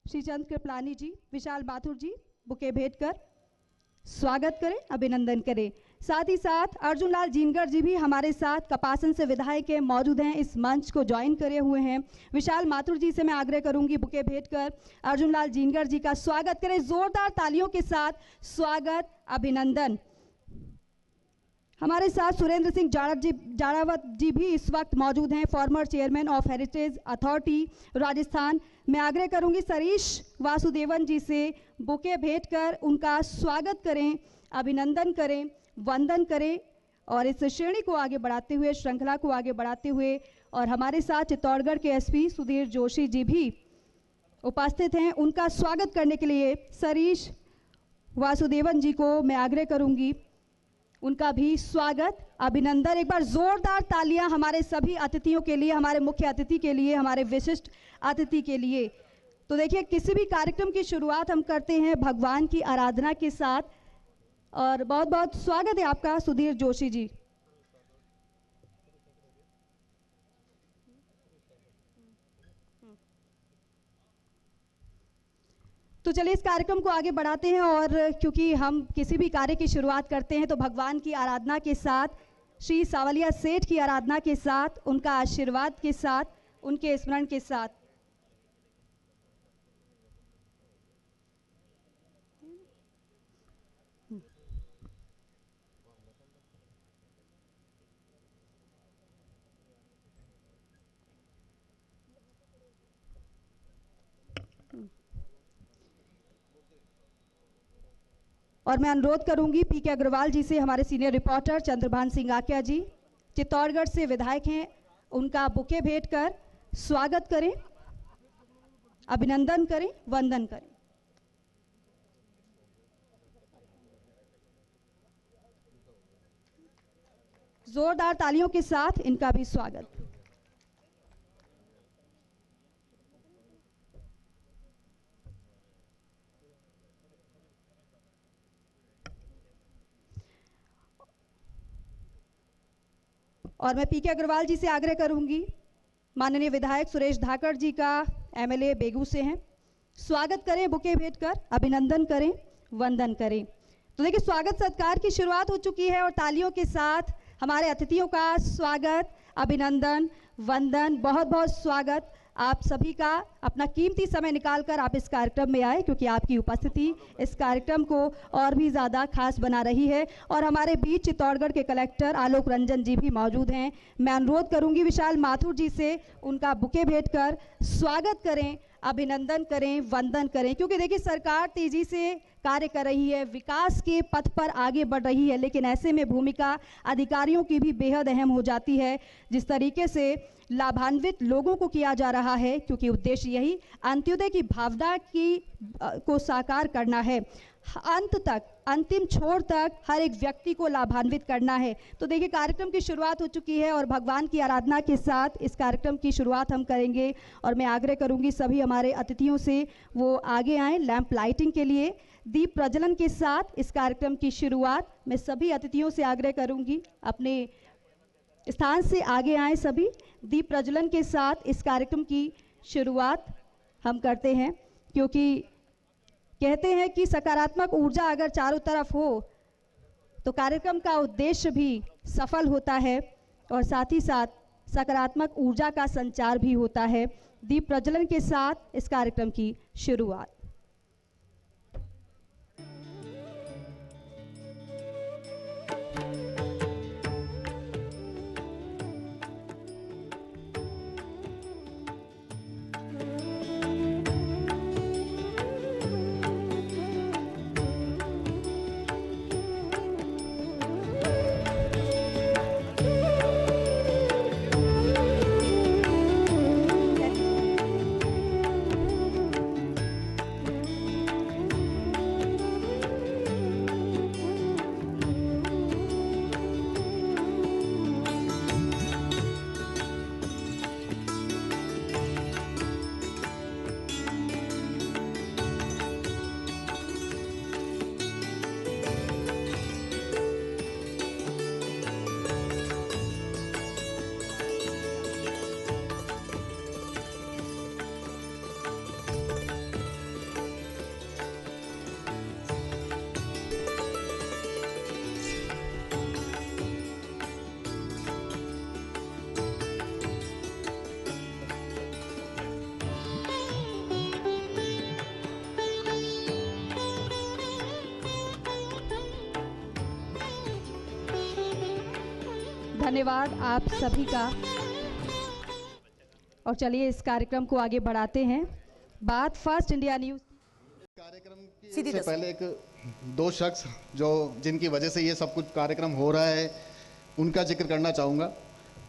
श्रीचंद कृपलानी जी, विशाल माथुर जी bouquet भेंट कर स्वागत करें, अभिनंदन करें। साथ ही साथ अर्जुन लाल जीनगर जी भी हमारे साथ कपासन से विधायक के मौजूद हैं, इस मंच को ज्वाइन करे हुए हैं। विशाल माथुर जी से मैं आग्रह करूंगी बुके भेंट कर अर्जुन लाल जीनगर जी का स्वागत करें, जोरदार तालियों के साथ स्वागत, अभिनंदन। हमारे साथ सुरेंद्र सिंह जाड़ावत जी भी इस वक्त मौजूद हैं, former chairman of heritage authority Rajasthan. मैं आग्रह करूंगी सरीश वासुदेवन जी से बुके भेंट कर उनका स्वागत करें, अभिनंदन करें, वंदन करें और इस श्रेणी को आगे बढ़ाते हुए, श्रृंखला को आगे बढ़ाते हुए। और हमारे साथ चित्तौड़गढ़ के एसपी सुधीर जोशी जी भी उपस्थित हैं, उनका स्वागत करने के लिए सरीश वासुदेवन जी को मैं आग्रह करूंगी, उनका भी स्वागत, अभिनंदन। एक बार जोरदार तालियां हमारे सभी अतिथियों के लिए, हमारे मुख्य अतिथि के लिए, हमारे विशिष्ट अतिथि के लिए। तो देखिए, किसी भी कार्यक्रम की शुरुआत हम करते हैं भगवान की आराधना के साथ, और बहुत बहुत स्वागत है आपका सुधीर जोशी जी। तो चलिए इस कार्यक्रम को आगे बढ़ाते हैं, और क्योंकि हम किसी भी कार्य की शुरुआत करते हैं तो भगवान की आराधना के साथ, श्री सावलिया सेठ की आराधना के साथ, उनका आशीर्वाद के साथ, उनके स्मरण के साथ। और मैं अनुरोध करूंगी पीके अग्रवाल जी से, हमारे सीनियर रिपोर्टर चंद्रभान सिंह आकिया जी चित्तौड़गढ़ से विधायक हैं, उनका बुके भेंट कर स्वागत करें, अभिनंदन करें, वंदन करें। जोरदार तालियों के साथ इनका भी स्वागत। और मैं पीके अग्रवाल जी से आग्रह करूंगी, माननीय विधायक सुरेश धाकड़ जी का एमएलए बेगू से हैं, स्वागत करें, बुके भेंट कर अभिनंदन करें, वंदन करें। तो देखिए, स्वागत सत्कार की शुरुआत हो चुकी है और तालियों के साथ हमारे अतिथियों का स्वागत, अभिनंदन, वंदन, बहुत बहुत स्वागत आप सभी का। अपना कीमती समय निकालकर आप इस कार्यक्रम में आए, क्योंकि आपकी उपस्थिति इस कार्यक्रम को और भी ज़्यादा खास बना रही है। और हमारे बीच चित्तौड़गढ़ के कलेक्टर आलोक रंजन जी भी मौजूद हैं। मैं अनुरोध करूंगी विशाल माथुर जी से उनका बुके भेंट कर स्वागत करें, अभिनंदन करें, वंदन करें, क्योंकि देखिए सरकार तेजी से कार्य कर रही है, विकास के पथ पर आगे बढ़ रही है, लेकिन ऐसे में भूमिका अधिकारियों की भी बेहद अहम हो जाती है। जिस तरीके से लाभान्वित लोगों को किया जा रहा है, क्योंकि उद्देश्य यही अंत्योदय की भावना को साकार करना है, अंत तक, अंतिम छोर तक हर एक व्यक्ति को लाभान्वित करना है। तो देखिए, कार्यक्रम की शुरुआत हो चुकी है और भगवान की आराधना के साथ इस कार्यक्रम की शुरुआत हम करेंगे। और मैं आग्रह करूंगी सभी हमारे अतिथियों से वो आगे आएँ लैंप लाइटिंग के लिए। दीप प्रज्वलन के साथ इस कार्यक्रम की शुरुआत मैं सभी अतिथियों से आग्रह करूंगी, अपने स्थान से आगे आए सभी। दीप प्रज्वलन के साथ इस कार्यक्रम की शुरुआत हम करते हैं, क्योंकि कहते हैं कि सकारात्मक ऊर्जा अगर चारों तरफ हो तो कार्यक्रम का उद्देश्य भी सफल होता है और साथ ही साथ सकारात्मक ऊर्जा का संचार भी होता है। दीप प्रज्वलन के साथ इस कार्यक्रम की शुरुआत। धन्यवाद आप सभी का। और चलिए इस कार्यक्रम को आगे बढ़ाते हैं। बात फर्स्ट इंडिया न्यूज कार्यक्रम से पहले दो शख्स जिनकी वजह से ये सब कुछ कार्यक्रम हो रहा है उनका जिक्र करना चाहूँगा।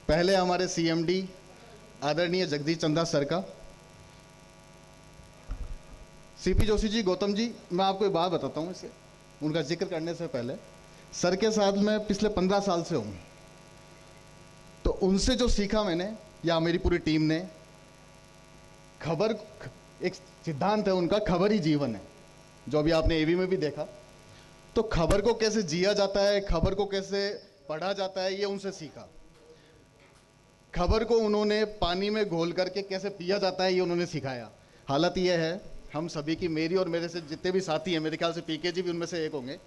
पहले हमारे सीएमडी आदरणीय जगदीश चंदा सर का। सीपी जोशी जी, गौतम जी, मैं आपको एक बात बताता हूँ इससे उनका जिक्र करने से पहले। सर के साथ मैं पिछले 15 साल से हूँ, तो उनसे जो सीखा मैंने या मेरी पूरी टीम ने, खबर एक सिद्धांत है उनका, खबर ही जीवन है, जो अभी आपने एवी में भी देखा। तो खबर को कैसे जिया जाता है, खबर को कैसे पढ़ा जाता है, ये उनसे सीखा। खबर को उन्होंने पानी में घोल करके कैसे पिया जाता है, ये उन्होंने सिखाया। हालत ये है हम सभी की, मेरी और मेरे से जितने भी साथी हैं, मेरे ख्याल से पीके जी भी उनमें से एक होंगे,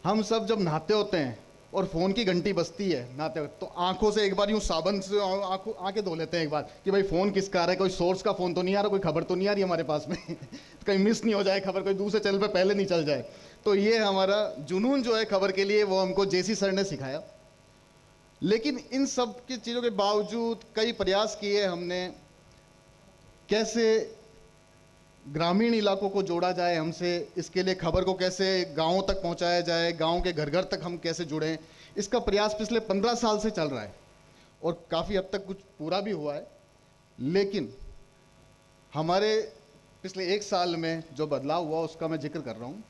हम सब जब नहाते होते हैं और फ़ोन की घंटी बजती है नहाते हुए, तो आंखों से एक बार यूं साबुन से आंखें धो लेते हैं एक बार कि भाई फ़ोन किसका आ रहा है, कोई सोर्स का फ़ोन तो नहीं आ रहा, कोई खबर तो नहीं आ रही हमारे पास में कहीं मिस नहीं हो जाए खबर, कोई दूसरे चैनल पे पहले नहीं चल जाए। तो ये हमारा जुनून जो है खबर के लिए, वो हमको जेसी सर ने सिखाया। लेकिन इन सब की चीज़ों के बावजूद कई प्रयास किए हमने, कैसे ग्रामीण इलाकों को जोड़ा जाए हमसे, इसके लिए खबर को कैसे गांवों तक पहुंचाया जाए, गांव के घर घर तक हम कैसे जुड़ें, इसका प्रयास पिछले 15 साल से चल रहा है और काफ़ी हद तक कुछ पूरा भी हुआ है। लेकिन हमारे पिछले 1 साल में जो बदलाव हुआ उसका मैं जिक्र कर रहा हूँ।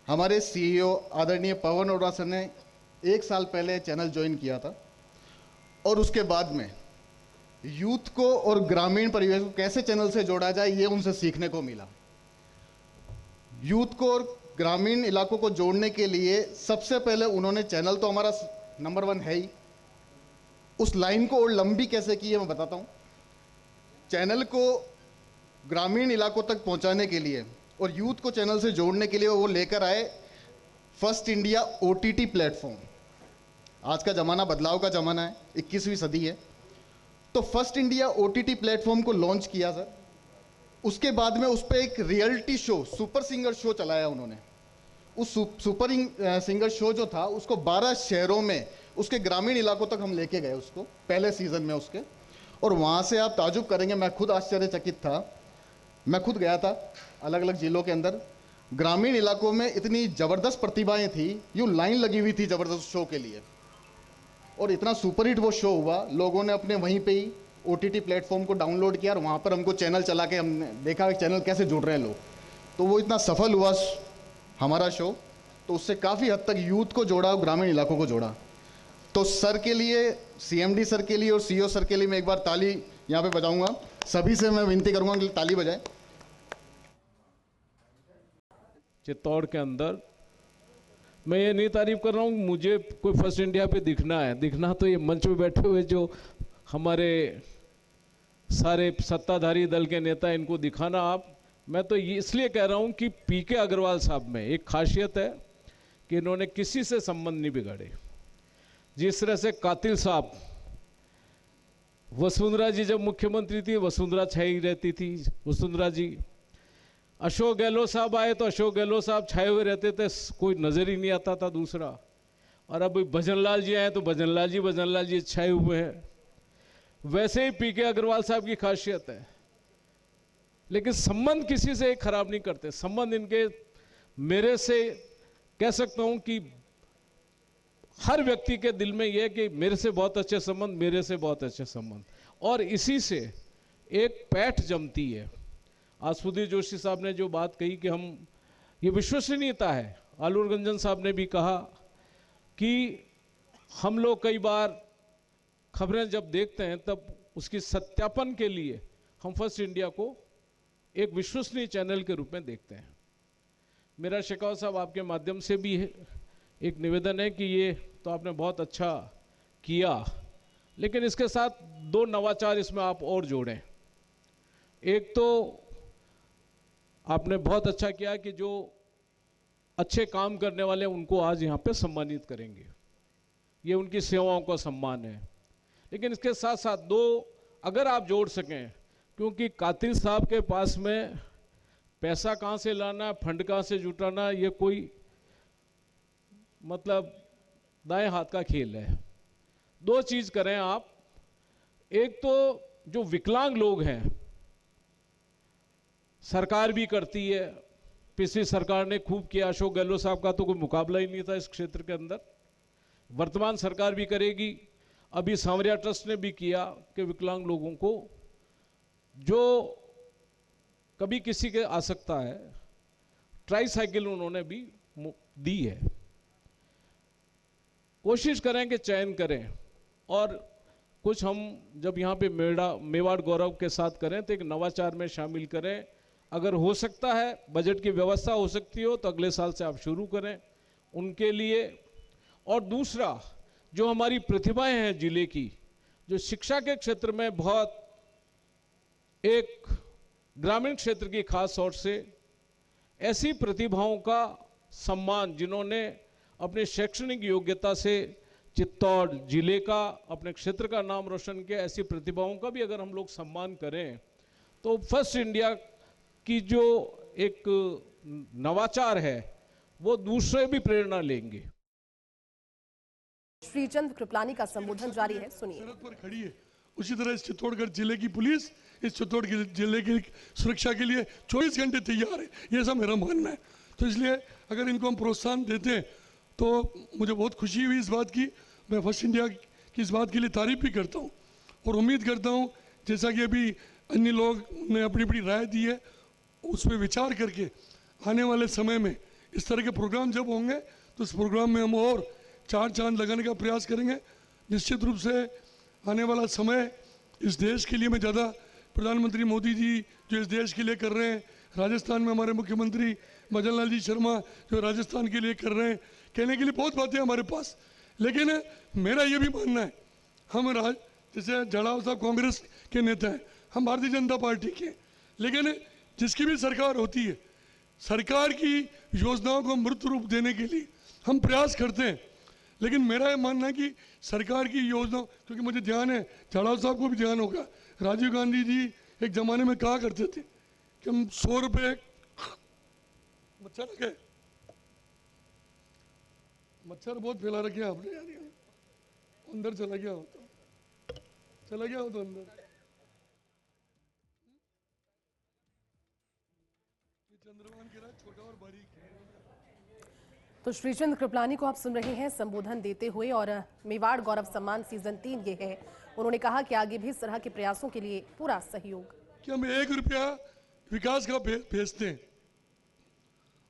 हमारे सीईओ आदरणीय पवन अरोड़ा सर ने 1 साल पहले चैनल ज्वाइन किया था और उसके बाद में यूथ को और ग्रामीण परिवेश को कैसे चैनल से जोड़ा जाए, ये उनसे सीखने को मिला। यूथ को और ग्रामीण इलाकों को जोड़ने के लिए सबसे पहले उन्होंने, चैनल तो हमारा नंबर 1 है ही, उस लाइन को और लंबी कैसे की है मैं बताता हूँ। चैनल को ग्रामीण इलाकों तक पहुँचाने के लिए और यूथ को चैनल से जोड़ने के लिए वो लेकर आए फर्स्ट इंडिया OTT प्लेटफॉर्म। आज का ज़माना बदलाव का ज़माना है, 21वीं सदी है। तो फर्स्ट इंडिया OTT प्लेटफॉर्म को लॉन्च किया सर। उसके बाद में उस पर एक reality show, super singer show चलाया उन्होंने। उस सुपर सिंगर शो जो था उसको 12 शहरों में, उसके ग्रामीण इलाकों तक हम लेके गए उसको, पहले सीजन में उसके। और वहाँ से आप ताजुब करेंगे, मैं खुद आश्चर्यचकित था। मैं खुद गया था अलग अलग जिलों के अंदर, ग्रामीण इलाकों में इतनी ज़बरदस्त प्रतिभाएँ थी, यूँ लाइन लगी हुई थी ज़बरदस्त शो के लिए। और इतना सुपरहिट वो शो हुआ, लोगों ने अपने वहीं पे ही OTT प्लेटफॉर्म को डाउनलोड किया और वहाँ पर हमको चैनल चला के हमने देखा कि चैनल कैसे जुड़ रहे हैं लोग। तो वो इतना सफल हुआ हमारा शो, तो उससे काफ़ी हद तक यूथ को जोड़ा और ग्रामीण इलाकों को जोड़ा। तो सर के लिए, CMD सर के लिए और CEO सर के लिए मैं एक बार ताली यहाँ पे बजाऊँगा। सभी से मैं विनती करूँगा कि ताली बजाएं। चित्तौड़ के अंदर मैं ये नहीं तारीफ कर रहा हूँ मुझे कोई फर्स्ट इंडिया पे दिखना है, दिखना तो ये मंच पे बैठे हुए जो हमारे सारे सत्ताधारी दल के नेता, इनको दिखाना आप। मैं तो ये इसलिए कह रहा हूँ कि पीके अग्रवाल साहब में एक खासियत है कि इन्होंने किसी से संबंध नहीं बिगाड़े। जिस तरह से कातिल साहब, वसुंधरा जी जब मुख्यमंत्री थी वसुंधरा छाई रहती थी, वसुंधरा जी। अशोक गहलोत साहब आए तो अशोक गहलोत साहब छाए हुए रहते थे, कोई नजर ही नहीं आता था दूसरा। और अब भजनलाल जी आए तो भजनलाल जी छाए हुए हैं। वैसे ही पीके अग्रवाल साहब की खासियत है। लेकिन संबंध किसी से खराब नहीं करते। संबंध इनके, मेरे से कह सकता हूं कि हर व्यक्ति के दिल में यह कि मेरे से बहुत अच्छे संबंध, मेरे से बहुत अच्छे संबंध, और इसी से एक पैठ जमती है। आज सुधीर जोशी साहब ने जो बात कही कि हम, ये विश्वसनीयता है। आलूर गंजन साहब ने भी कहा कि हम लोग कई बार खबरें जब देखते हैं तब उसकी सत्यापन के लिए हम फर्स्ट इंडिया को एक विश्वसनीय चैनल के रूप में देखते हैं। मेरा शेखावत साहब आपके माध्यम से भी एक निवेदन है कि ये तो आपने बहुत अच्छा किया, लेकिन इसके साथ 2 नवाचार इसमें आप और जोड़ें। एक तो आपने बहुत अच्छा किया कि जो अच्छे काम करने वाले उनको आज यहाँ पे सम्मानित करेंगे, ये उनकी सेवाओं का सम्मान है। लेकिन इसके साथ साथ 2 अगर आप जोड़ सकें, क्योंकि कातिल साहब के पास में पैसा कहाँ से लाना, फंड कहाँ से जुटाना, ये कोई मतलब दाएं हाथ का खेल है। दो चीज करें आप, एक तो जो विकलांग लोग हैं, सरकार भी करती है, पिछली सरकार ने खूब किया, अशोक गहलोत साहब का तो कोई मुकाबला ही नहीं था इस क्षेत्र के अंदर, वर्तमान सरकार भी करेगी। अभी सांवरिया ट्रस्ट ने भी किया कि विकलांग लोगों को जो कभी किसी के आ सकता है, ट्राईसाइकिल उन्होंने भी दी है। कोशिश करें कि चयन करें, और कुछ हम जब यहाँ पे मेवाड़ गौरव के साथ करें तो एक नवाचार में शामिल करें। अगर हो सकता है, बजट की व्यवस्था हो सकती हो, तो अगले साल से आप शुरू करें उनके लिए। और दूसरा, जो हमारी प्रतिभाएं हैं जिले की, जो शिक्षा के क्षेत्र में बहुत एक ग्रामीण क्षेत्र की खास तौर से ऐसी प्रतिभाओं का सम्मान, जिन्होंने अपने शैक्षणिक योग्यता से चित्तौड़ जिले का, अपने क्षेत्र का नाम रोशन किया, ऐसी प्रतिभाओं का भी अगर हम लोग सम्मान करें तो फर्स्ट इंडिया की जो एक नवाचार है वो दूसरे भी प्रेरणा लेंगे। श्रीचंद कृपलानी का संबोधन जारी है, सुनिए। सरहद पर खड़ी है, उसी तरह इस चित्तौड़गढ़ जिले की पुलिस इस चित्तौड़गढ़ जिले की सुरक्षा के लिए 24 घंटे तैयार है, ये सब मेरा मानना है। तो इसलिए अगर इनको हम प्रोत्साहन देते हैं तो मुझे बहुत खुशी हुई इस बात की। मैं फर्स्ट इंडिया की इस बात के लिए तारीफ भी करता हूँ और उम्मीद करता हूँ, जैसा कि अभी अन्य लोग ने अपनी अपनी राय दी है, उस पर विचार करके आने वाले समय में इस तरह के प्रोग्राम जब होंगे तो इस प्रोग्राम में हम और 4 चांद लगाने का प्रयास करेंगे। निश्चित रूप से आने वाला समय इस देश के लिए मैं ज़्यादा, प्रधानमंत्री मोदी जी जो इस देश के लिए कर रहे हैं, राजस्थान में हमारे मुख्यमंत्री भजन लाल जी शर्मा जो राजस्थान के लिए कर रहे हैं, कहने के लिए बहुत बातें हमारे पास, लेकिन मेरा ये भी मानना है, हम जैसे जड़ाव साहब कांग्रेस के नेता हैं, हम भारतीय जनता पार्टी के, लेकिन जिसकी भी सरकार होती है, सरकार की योजनाओं को मूर्त रूप देने के लिए हम प्रयास करते हैं। लेकिन मेरा ये मानना है कि सरकार की योजनाओं, क्योंकि मुझे ध्यान है, झाड़ाव साहब को भी ध्यान होगा, राजीव गांधी जी एक जमाने में कहा करते थे कि हम 100 रुपये, मच्छर बहुत फैला रखे हैं आपने यार, अंदर चला गया हो तो अंदर। चंद्रमान गिरा छोटा और बारीक है। तो श्रीचंद कृपलानी को आप सुन रहे हैं संबोधन देते हुए, और मेवाड़ गौरव सम्मान सीजन 3 ये है। उन्होंने कहा कि आगे भी इस तरह के प्रयासों के लिए पूरा सहयोग। कि हम 1 रुपया विकास का भेजते हैं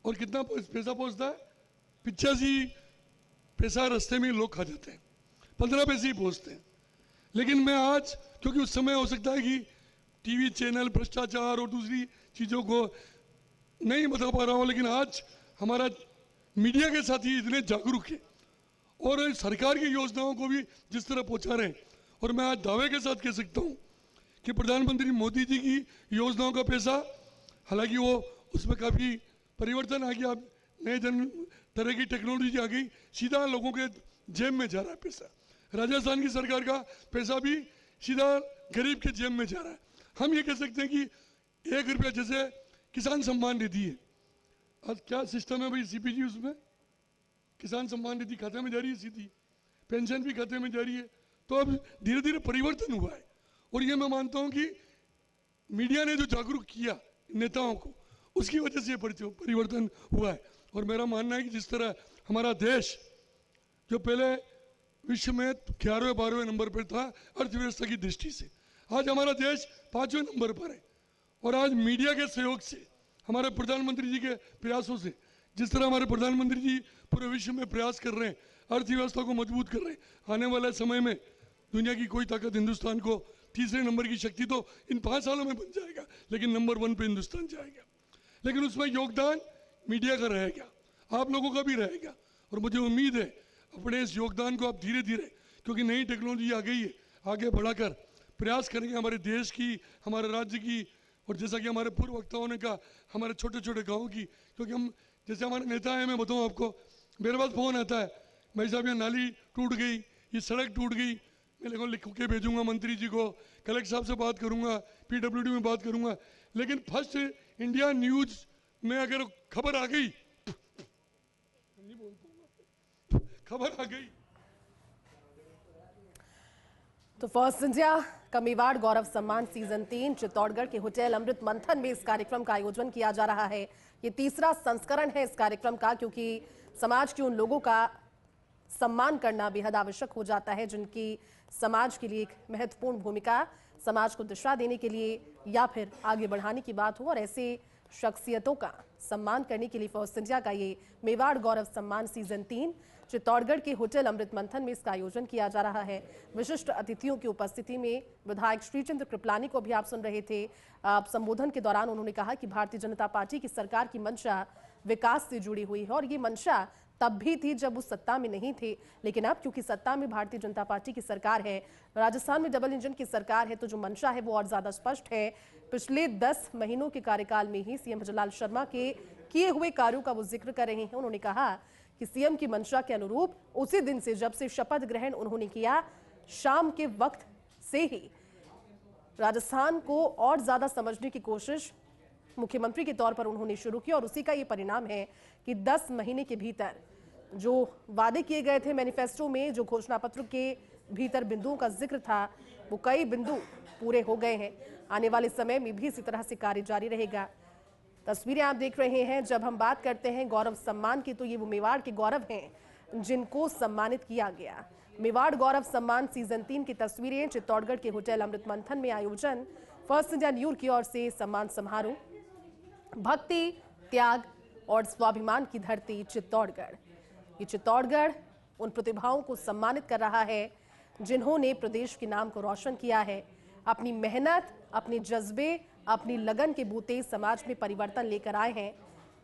और कितना पैसा पहुंचता है, 85 पैसा रास्ते में लोग खा जाते हैं, 15 पैसे ही पहुंचते हैं। लेकिन मैं आज, क्योंकि उस समय हो सकता है कि टीवी चैनल भ्रष्टाचार और दूसरी चीज़ों को नहीं बता पा रहा हूँ, लेकिन आज हमारा मीडिया के साथी इतने जागरूक है और सरकार की योजनाओं को भी जिस तरह पहुंचा रहे हैं, और मैं आज दावे के साथ कह सकता हूं कि प्रधानमंत्री मोदी जी की योजनाओं का पैसा, हालांकि वो उसमें काफ़ी परिवर्तन आ गया, नए तरह की टेक्नोलॉजी आ गई, सीधा लोगों के जेब में जा रहा है पैसा। राजस्थान की सरकार का पैसा भी सीधा गरीब के जेब में जा रहा है। हम ये कह सकते हैं कि 1 रुपया, जैसे किसान सम्मान निधि है, आज क्या सिस्टम है भाई, सीपीजी उसमें किसान सम्मान निधि खाते में जा रही है सीधी, पेंशन भी खाते में जा रही है। तो अब धीरे धीरे परिवर्तन हुआ है, और ये मैं मानता हूं कि मीडिया ने जो जागरूक किया नेताओं को, उसकी वजह से परिवर्तन हुआ है। और मेरा मानना है कि जिस तरह हमारा देश जो पहले विश्व में 11वें-12वें नंबर पर था अर्थव्यवस्था की दृष्टि से, आज हमारा देश 5वें नंबर पर है। और आज मीडिया के सहयोग से, हमारे प्रधानमंत्री जी के प्रयासों से, जिस तरह हमारे प्रधानमंत्री जी पूरे विश्व में प्रयास कर रहे हैं, अर्थव्यवस्था को मजबूत कर रहे हैं, आने वाले समय में दुनिया की कोई ताकत हिंदुस्तान को तीसरे नंबर की शक्ति तो इन 5 सालों में बन जाएगा, लेकिन नंबर 1 पे हिंदुस्तान जाएगा। लेकिन उसमें योगदान मीडिया का रहेगा, आप लोगों का भी रहेगा। और मुझे उम्मीद है अपने इस योगदान को आप धीरे धीरे, क्योंकि नई टेक्नोलॉजी आ गई है, आगे बढ़ाकर प्रयास करेंगे हमारे देश की, हमारे राज्य की, और जैसा कि हमारे पूर्व वक्ताओं ने कहा, हमारे छोटे छोटे गाँव की। क्योंकि हम, जैसे हमारे नेता हैं, मैं बताऊँ आपको, मेरे पास फ़ोन आता है, भाई साहब ये नाली टूट गई, ये सड़क टूट गई, मैं लिख के भेजूंगा मंत्री जी को, कलेक्टर साहब से बात करूंगा, पीडब्ल्यूडी में बात करूंगा। लेकिन फर्स्ट इंडिया न्यूज में अगर खबर आ गई, नहीं बोल पाऊंगा, खबर आ गई तो फर्स्ट इंडिया का मेवाड़ गौरव सम्मान सीजन 3 चित्तौड़गढ़ के होटल अमृत मंथन में इस कार्यक्रम का आयोजन किया जा रहा है। ये तीसरा संस्करण है इस कार्यक्रम का, क्योंकि समाज के उन लोगों का सम्मान करना बेहद आवश्यक हो जाता है जिनकी समाज के लिए एक महत्वपूर्ण भूमिका, समाज को दिशा देने के लिए या फिर आगे बढ़ाने की बात हो, और ऐसे शख्सियतों का सम्मान करने के लिए फर्स्ट इंडिया का ये मेवाड़ गौरव सम्मान सीजन 3 चित्तौड़गढ़ के होटल अमृत मंथन में इसका आयोजन किया जा रहा है। विशिष्ट अतिथियों की उपस्थिति में विधायक श्रीचंद्र कृपलानी को भी आप सुन रहे थे। संबोधन के दौरान उन्होंने कहा कि भारतीय जनता पार्टी की सरकार की मंशा विकास से जुड़ी हुई है, और ये मंशा तब भी थी जब वो सत्ता में नहीं थे, लेकिन अब क्योंकि सत्ता में भारतीय जनता पार्टी की सरकार है, राजस्थान में डबल इंजन की सरकार है, तो जो मंशा है वो और ज्यादा स्पष्ट है। पिछले 10 महीनों के कार्यकाल में ही सीएम भजनलाल शर्मा के किए हुए कार्यों का वो जिक्र कर रहे हैं। उन्होंने कहा कि सीएम की मंशा के अनुरूप उसी दिन से जब से शपथ ग्रहण उन्होंने किया, शाम के वक्त से ही राजस्थान को और ज्यादा समझने की कोशिश मुख्यमंत्री के तौर पर उन्होंने शुरू की, और उसी का ये परिणाम है कि 10 महीने के भीतर जो वादे किए गए थे मैनिफेस्टो में, जो घोषणा पत्र के भीतर बिंदुओं का जिक्र था, वो कई बिंदु पूरे हो गए हैं। आने वाले समय में भी इसी तरह से कार्य जारी रहेगा। तस्वीरें आप देख रहे हैं। जब हम बात करते हैं गौरव सम्मान की, तो ये वो मेवाड़ के गौरव हैं जिनको सम्मानित किया गया। मेवाड़ गौरव सम्मान सीजन 3 की तस्वीरें चित्तौड़गढ़ के होटल अमृत मंथन में आयोजन, फर्स्ट इंडिया न्यूज़ की ओर से सम्मान समारोह, भक्ति, त्याग और स्वाभिमान की धरती चित्तौड़गढ़। ये चित्तौड़गढ़ उन प्रतिभाओं को सम्मानित कर रहा है जिन्होंने प्रदेश के नाम को रोशन किया है। अपनी मेहनत, अपने जज्बे, अपनी लगन के बूते समाज में परिवर्तन लेकर आए हैं।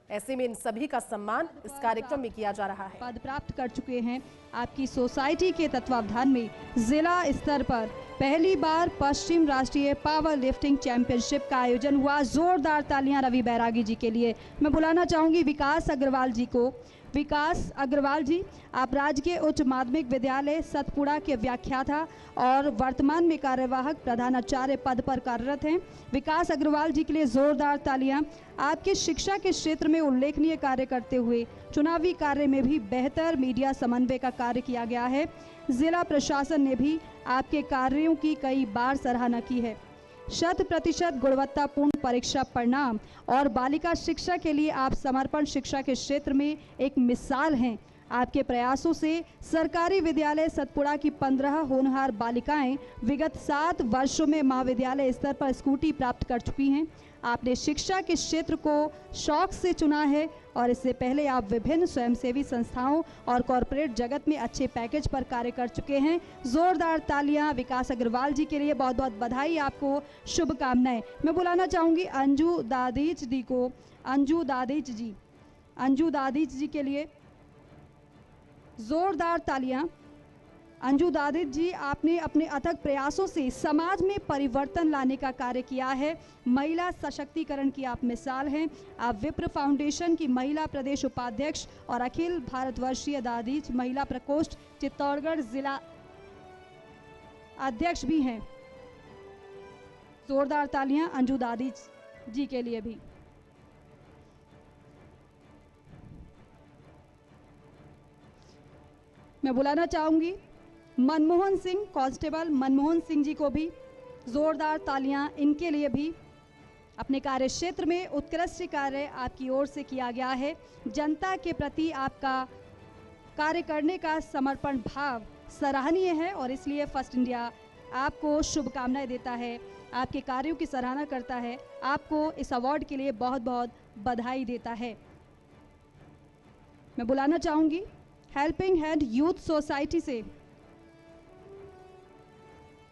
ऐसे में इन सभी का सम्मान इस कार्यक्रम में किया जा रहा है। पद प्राप्त कर चुके हैं। आपकी सोसाइटी के तत्वावधान में जिला स्तर पर पहली बार पश्चिम राष्ट्रीय पावर लिफ्टिंग चैंपियनशिप का आयोजन हुआ। जोरदार तालियां रवि बैरागी जी के लिए। मैं बुलाना चाहूंगी विकास अग्रवाल जी को। विकास अग्रवाल जी, आप राजकीय उच्च माध्यमिक विद्यालय सतपुड़ा के व्याख्याता और वर्तमान में कार्यवाहक प्रधानाचार्य पद पर कार्यरत हैं। विकास अग्रवाल जी के लिए जोरदार तालियां। आपके शिक्षा के क्षेत्र में उल्लेखनीय कार्य करते हुए चुनावी कार्य में भी बेहतर मीडिया समन्वय का कार्य किया गया है। जिला प्रशासन ने भी आपके कार्यों की कई बार सराहना की है। 100% गुणवत्तापूर्ण परीक्षा परिणाम और बालिका शिक्षा के लिए आप समर्पण शिक्षा के क्षेत्र में एक मिसाल हैं। आपके प्रयासों से सरकारी विद्यालय सतपुड़ा की 15 होनहार बालिकाएं विगत 7 वर्षों में महाविद्यालय स्तर पर स्कूटी प्राप्त कर चुकी हैं। आपने शिक्षा के क्षेत्र को शौक से चुना है, और इससे पहले आप विभिन्न स्वयंसेवी संस्थाओं और कॉरपोरेट जगत में अच्छे पैकेज पर कार्य कर चुके हैं। जोरदार तालियां विकास अग्रवाल जी के लिए। बहुत बहुत बधाई, आपको शुभकामनाएं। मैं बुलाना चाहूँगी अंजू दादीच जी को। अंजू दादीच जी के लिए जोरदार तालियां। अंजू दादित जी, आपने अपने अथक प्रयासों से समाज में परिवर्तन लाने का कार्य किया है। महिला सशक्तिकरण की आप मिसाल हैं। आप विप्र फाउंडेशन की महिला प्रदेश उपाध्यक्ष और अखिल भारतवर्षीय दादीज महिला प्रकोष्ठ चित्तौड़गढ़ जिला अध्यक्ष भी हैं। जोरदार तालियां अंजू दादीज जी के लिए भी। मैं बुलाना चाहूंगी मनमोहन सिंह, कांस्टेबल मनमोहन सिंह जी को भी। जोरदार तालियां इनके लिए भी। अपने कार्य क्षेत्र में उत्कृष्ट कार्य आपकी ओर से किया गया है। जनता के प्रति आपका कार्य करने का समर्पण भाव सराहनीय है, और इसलिए फर्स्ट इंडिया आपको शुभकामनाएं देता है, आपके कार्यों की सराहना करता है, आपको इस अवार्ड के लिए बहुत बहुत बधाई देता है। मैं बुलाना चाहूंगी हेल्पिंग हैंड यूथ सोसाइटी से।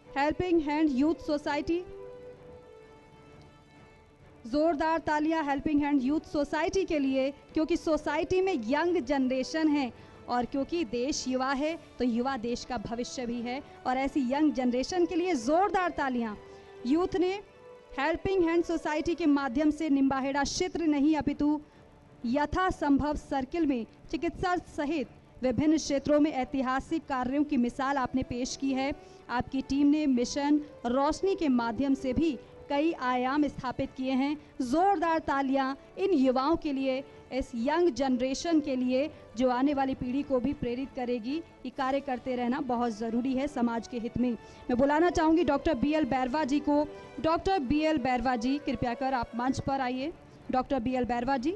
हेल्पिंग हैंड यूथ सोसाइटी, जोरदार तालियां हेल्पिंग हैंड यूथ सोसाइटी के लिए, क्योंकि सोसाइटी में यंग जनरेशन है, और क्योंकि देश युवा है तो युवा देश का भविष्य भी है, और ऐसी यंग जनरेशन के लिए जोरदार तालियां। यूथ ने हेल्पिंग हैंड सोसाइटी के माध्यम से निम्बाहेड़ा क्षेत्र नहीं अपितु यथासंभव सर्किल में चिकित्सा सहित विभिन्न क्षेत्रों में ऐतिहासिक कार्यों की मिसाल आपने पेश की है। आपकी टीम ने मिशन रोशनी के माध्यम से भी कई आयाम स्थापित किए हैं। जोरदार तालियां इन युवाओं के लिए, इस यंग जनरेशन के लिए, जो आने वाली पीढ़ी को भी प्रेरित करेगी कि कार्य करते रहना बहुत ज़रूरी है समाज के हित में। मैं बुलाना चाहूँगी डॉक्टर BL बैरवा जी को। डॉक्टर BL बैरवा जी, कृपया कर आप मंच पर आइए। डॉक्टर BL बैरवा जी,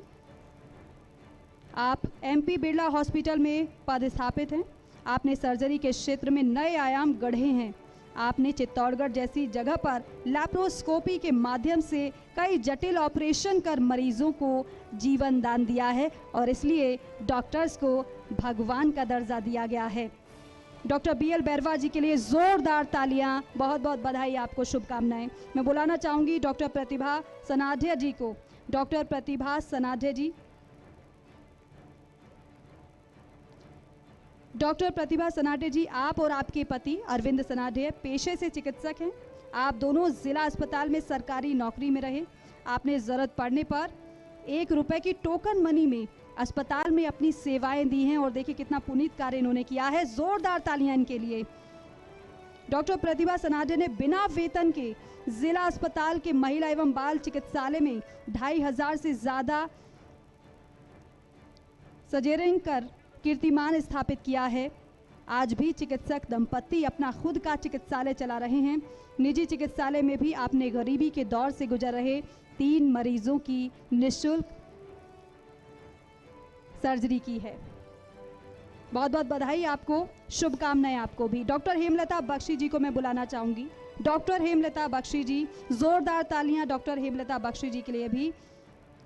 आप MP बिरला हॉस्पिटल में पदस्थापित हैं। आपने सर्जरी के क्षेत्र में नए आयाम गढ़े हैं। आपने चित्तौड़गढ़ जैसी जगह पर लैप्रोस्कोपी के माध्यम से कई जटिल ऑपरेशन कर मरीजों को जीवन दान दिया है और इसलिए डॉक्टर्स को भगवान का दर्जा दिया गया है। डॉक्टर BL बैरवा जी के लिए जोरदार तालियां, बहुत बहुत बधाई, आपको शुभकामनाएं। मैं बुलाना चाहूँगी डॉक्टर प्रतिभा सनाढे जी को। डॉक्टर प्रतिभा सनाढे जी, डॉक्टर प्रतिभा सनाढे जी, आप और आपके पति अरविंद सनाढे पेशे से चिकित्सक हैं। आप दोनों जिला अस्पताल में सरकारी नौकरी में रहे। आपने ज़रूरत पड़ने पर 1 रुपए की टोकन मनी में अस्पताल में अपनी सेवाएं दी हैं और देखिए कितना पुनीत कार्य इन्होंने किया है। जोरदार तालियां इनके लिए। डॉक्टर प्रतिभा सनाढे ने बिना वेतन के जिला अस्पताल के महिला एवं बाल चिकित्सालय में 2500 से ज़्यादा सर्जरी कर कीर्तिमान स्थापित किया है। आज भी चिकित्सक दंपत्ति अपना खुद का चिकित्सालय चला रहे हैं। निजी चिकित्सालय में भी आपने गरीबी के दौर से गुजर रहे 3 मरीजों की निःशुल्क सर्जरी की है। बहुत बहुत बधाई आपको, शुभकामनाएं आपको भी। डॉक्टर हेमलता बख्शी जी को मैं बुलाना चाहूँगी। डॉक्टर हेमलता बख्शी जी, जोरदार तालियां डॉक्टर हेमलता बख्शी जी के लिए भी।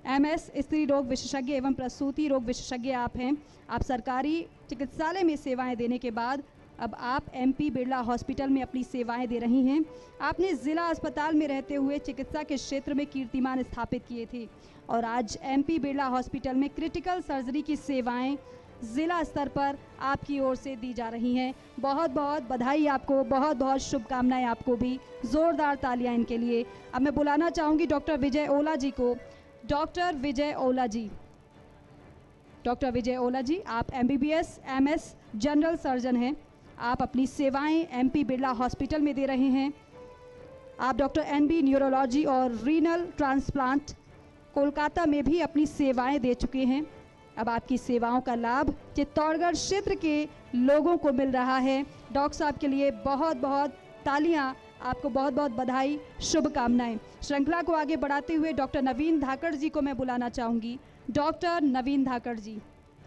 MS स्त्री रोग विशेषज्ञ एवं प्रसूति रोग विशेषज्ञ आप हैं। आप सरकारी चिकित्सालय में सेवाएं देने के बाद अब आप MP बिरला हॉस्पिटल में अपनी सेवाएं दे रही हैं। आपने ज़िला अस्पताल में रहते हुए चिकित्सा के क्षेत्र में कीर्तिमान स्थापित किए थे और आज MP बिरला हॉस्पिटल में क्रिटिकल सर्जरी की सेवाएं ज़िला स्तर पर आपकी ओर से दी जा रही हैं। बहुत बहुत बधाई आपको, बहुत बहुत शुभकामनाएं आपको भी। जोरदार तालियां इनके लिए। अब मैं बुलाना चाहूँगी डॉक्टर विजय ओला जी को। डॉक्टर विजय ओला जी, डॉक्टर विजय ओला जी, आप MBBS MS जनरल सर्जन हैं। आप अपनी सेवाएं MP बिरला हॉस्पिटल में दे रहे हैं। आप डॉक्टर NB न्यूरोलॉजी और रीनल ट्रांसप्लांट कोलकाता में भी अपनी सेवाएं दे चुके हैं। अब आपकी सेवाओं का लाभ चित्तौड़गढ़ क्षेत्र के लोगों को मिल रहा है। डॉक्टर साहब के लिए बहुत बहुत तालियां, आपको बहुत बहुत बधाई, शुभकामनाएं। श्रृंखला को आगे बढ़ाते हुए डॉक्टर नवीन धाकड़ जी को मैं बुलाना चाहूँगी। डॉक्टर नवीन धाकड़ जी,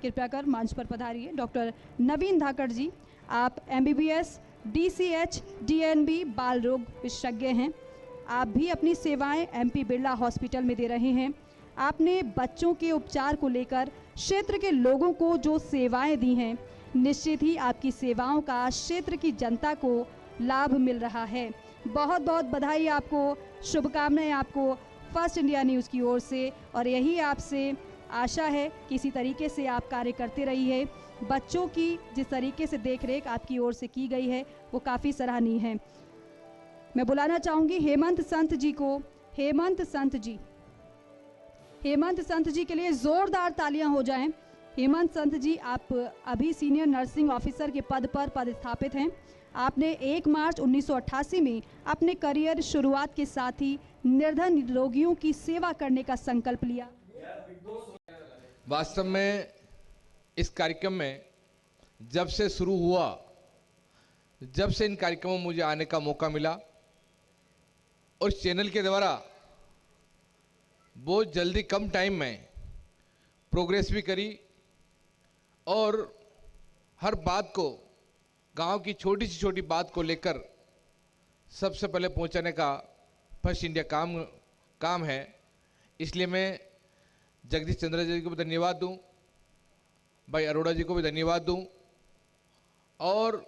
कृपया कर मंच पर पधारिए। डॉक्टर नवीन धाकड़ जी, आप MBBS DCH DNB बाल रोग विशेषज्ञ हैं। आप भी अपनी सेवाएं MP बिरला हॉस्पिटल में दे रहे हैं। आपने बच्चों के उपचार को लेकर क्षेत्र के लोगों को जो सेवाएं दी हैं, निश्चित ही आपकी सेवाओं का क्षेत्र की जनता को लाभ मिल रहा है। बहुत बहुत बधाई आपको, शुभकामनाएं आपको फर्स्ट इंडिया न्यूज़ की ओर से। और यही आपसे आशा है कि इसी तरीके से आप कार्य करते रहिए। बच्चों की जिस तरीके से देखरेख आपकी ओर से की गई है वो काफ़ी सराहनीय है। मैं बुलाना चाहूँगी हेमंत संत जी को। हेमंत संत जी, हेमंत संत जी के लिए ज़ोरदार तालियां हो जाएं। हेमंत संत जी, आप अभी सीनियर नर्सिंग ऑफिसर के पद पर पदस्थापित हैं। आपने 1 मार्च 1988 में अपने करियर शुरुआत के साथ ही निर्धन रोगियों की सेवा करने का संकल्प लिया। वास्तव में इस कार्यक्रम में जब से शुरू हुआ, जब से इन कार्यक्रमों में मुझे आने का मौका मिला और इस चैनल के द्वारा बहुत जल्दी कम टाइम में प्रोग्रेस भी करी और हर बात को, गांव की छोटी से छोटी बात को लेकर सबसे पहले पहुंचाने का फर्स्ट इंडिया काम है। इसलिए मैं जगदीश चंद्र जी को भी धन्यवाद दूं, भाई अरोड़ा जी को भी धन्यवाद दूं और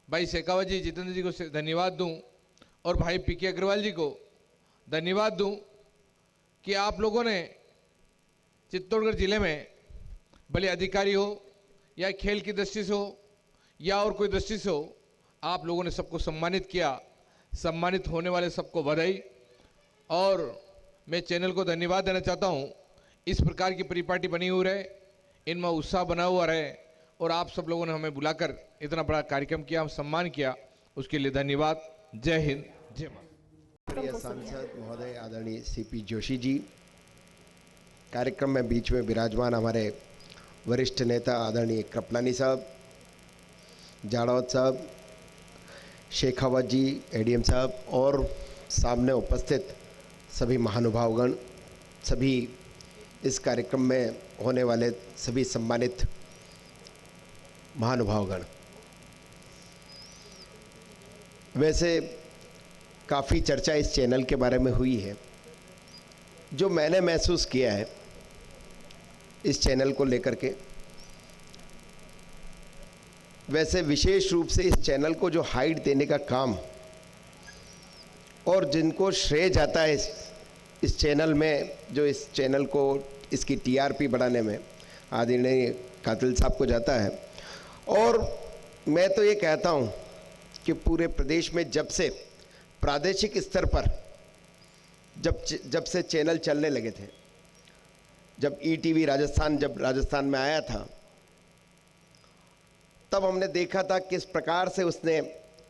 भाई शेखावत जी, जितेंद्र जी को धन्यवाद दूं और भाई PK अग्रवाल जी को धन्यवाद दूं कि आप लोगों ने चित्तौड़गढ़ जिले में भले अधिकारी हो या खेल की दृष्टि से हो या और कोई दृष्टि से हो, आप लोगों ने सबको सम्मानित किया। सम्मानित होने वाले सबको बधाई। और मैं चैनल को धन्यवाद देना चाहता हूं। इस प्रकार की परिपाटी बनी हुई रहे, इनमें उत्साह बना हुआ रहे और आप सब लोगों ने हमें बुलाकर इतना बड़ा कार्यक्रम किया, हम सम्मान किया, उसके लिए धन्यवाद। जय हिंद, जय माता। कार्यक्रम को सुनिए। सांसद महोदय आदरणीय सीपी जोशी जी, कार्यक्रम में बीच में विराजमान हमारे वरिष्ठ नेता आदरणीय कृपलानी साहब, जाड़ौत साहब, शेखावत जी, एडीएम साहब और सामने उपस्थित सभी महानुभावगण, सभी इस कार्यक्रम में होने वाले सभी सम्मानित महानुभावगण। वैसे काफ़ी चर्चा इस चैनल के बारे में हुई है। जो मैंने महसूस किया है इस चैनल को लेकर के, वैसे विशेष रूप से इस चैनल को जो हाइट देने का काम और जिनको श्रेय जाता है इस चैनल में, जो इस चैनल को इसकी टीआरपी बढ़ाने में आदरणीय कातिल साहब को जाता है। और मैं तो ये कहता हूँ कि पूरे प्रदेश में जब से प्रादेशिक स्तर पर जब से चैनल चलने लगे थे, जब ईटीवी राजस्थान जब राजस्थान में आया था, तब हमने देखा था किस प्रकार से उसने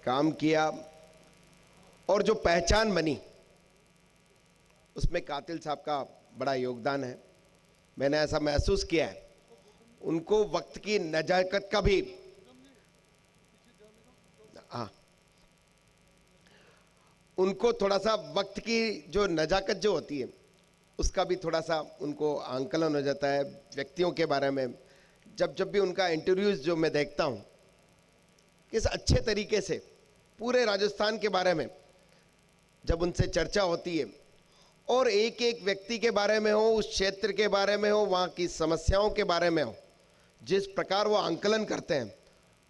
काम किया और जो पहचान बनी उसमें कातिल साहब का बड़ा योगदान है। मैंने ऐसा महसूस किया है। उनको वक्त की नजाकत का भी, हाँ, उनको थोड़ा सा वक्त की जो नजाकत जो होती है उसका भी थोड़ा सा उनको आंकलन हो जाता है व्यक्तियों के बारे में। जब भी उनका इंटरव्यूज जो मैं देखता हूँ, किस अच्छे तरीके से पूरे राजस्थान के बारे में जब उनसे चर्चा होती है और एक एक व्यक्ति के बारे में हो, उस क्षेत्र के बारे में हो, वहाँ की समस्याओं के बारे में हो, जिस प्रकार वो आंकलन करते हैं,